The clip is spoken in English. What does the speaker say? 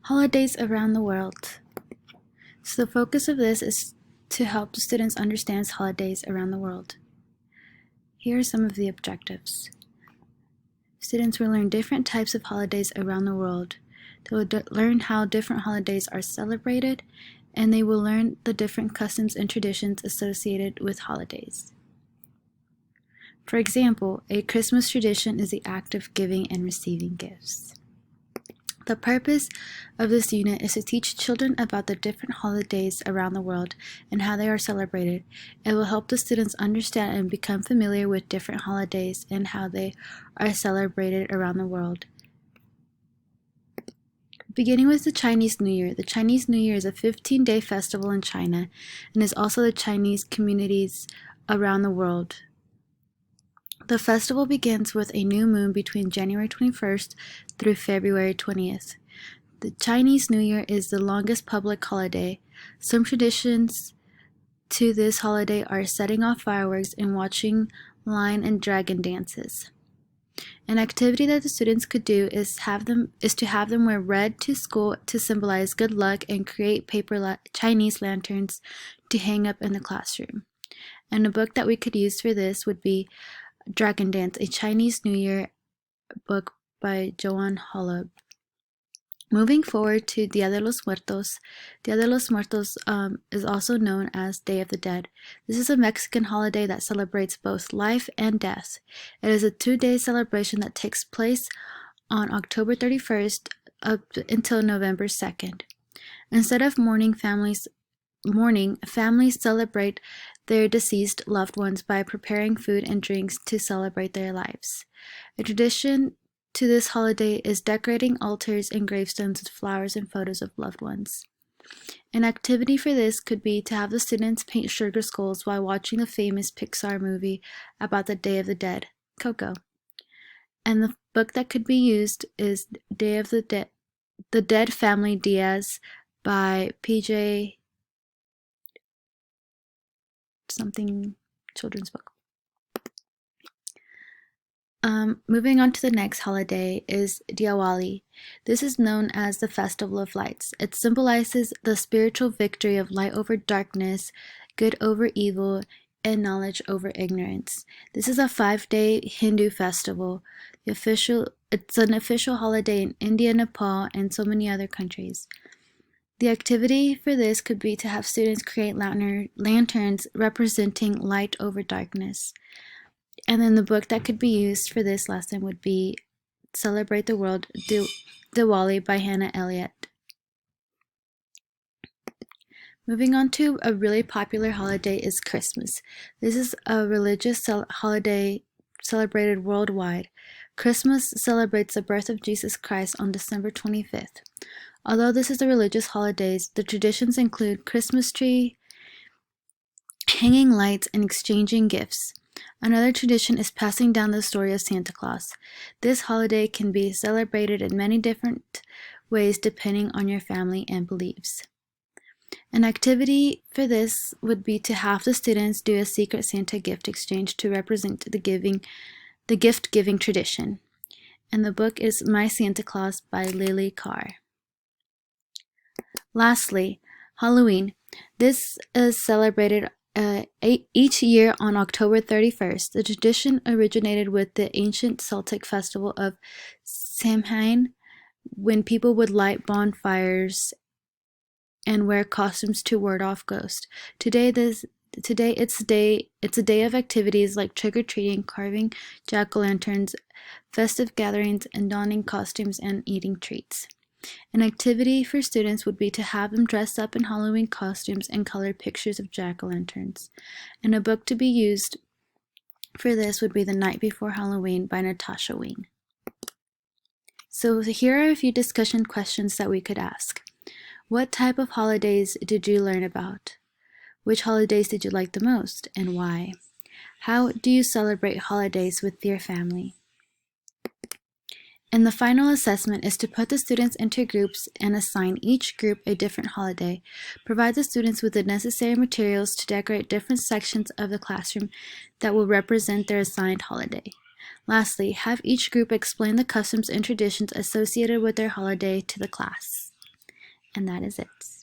Holidays around the world. So the focus of this is to help the students understand holidays around the world. Here are some of the objectives. Students will learn different types of holidays around the world. They will learn how different holidays are celebrated, and they will learn the different customs and traditions associated with holidays. For example, a Christmas tradition is the act of giving and receiving gifts. The purpose of this unit is to teach children about the different holidays around the world and how they are celebrated. It will help the students understand and become familiar with different holidays and how they are celebrated around the world. Beginning with the Chinese New Year. The Chinese New Year is a 15-day festival in China and is also the Chinese communities around the world. The festival begins with a new moon between January 21st through February 20th. The Chinese New Year is the longest public holiday. Some traditions to this holiday are setting off fireworks and watching lion and dragon dances. An activity that the students could do is to have them wear red to school to symbolize good luck and create paper Chinese lanterns to hang up in the classroom. And a book that we could use for this would be Dragon Dance, a Chinese New Year book by Joan Holub. Moving forward to Dia de los Muertos. Dia de los Muertos is also known as Day of the Dead. This is a Mexican holiday that celebrates both life and death. It is a 2-day celebration that takes place on October 31st up until November 2nd. Instead of mourning, families celebrate their deceased loved ones by preparing food and drinks to celebrate their lives. A tradition to this holiday is decorating altars and gravestones with flowers and photos of loved ones. An activity for this could be to have the students paint sugar skulls while watching the famous Pixar movie about the Day of the Dead, Coco. And the book that could be used is Day of the Dead Family Diaz by P.J. something children's book. Moving on to the next holiday is Diwali. This is known as the Festival of Lights. It symbolizes the spiritual victory of light over darkness, good over evil, and knowledge over ignorance. This is a 5-day Hindu festival. It's an official holiday in India, Nepal, and so many other countries. The activity for this could be to have students create lanterns representing light over darkness. And then the book that could be used for this lesson would be Celebrate the World, Diwali by Hannah Elliott. Moving on to a really popular holiday is Christmas. This is a religious holiday celebrated worldwide. Christmas celebrates the birth of Jesus Christ on December 25th. Although this is a religious holiday, the traditions include Christmas tree, hanging lights, and exchanging gifts. Another tradition is passing down the story of Santa Claus. This holiday can be celebrated in many different ways depending on your family and beliefs. An activity for this would be to have the students do a secret Santa gift exchange to represent the gift-giving tradition. And the book is My Santa Claus by Lily Carr. Lastly, Halloween. This is celebrated each year on October 31st. The tradition originated with the ancient Celtic festival of Samhain, when people would light bonfires and wear costumes to ward off ghosts. Today it's a day of activities like trick-or-treating, carving jack-o'-lanterns, festive gatherings, and donning costumes and eating treats. An activity for students would be to have them dress up in Halloween costumes and color pictures of jack-o'-lanterns. And a book to be used for this would be The Night Before Halloween by Natasha Wing. So here are a few discussion questions that we could ask. What type of holidays did you learn about? Which holidays did you like the most and why? How do you celebrate holidays with your family? And the final assessment is to put the students into groups and assign each group a different holiday. Provide the students with the necessary materials to decorate different sections of the classroom that will represent their assigned holiday. Lastly, have each group explain the customs and traditions associated with their holiday to the class. And that is it.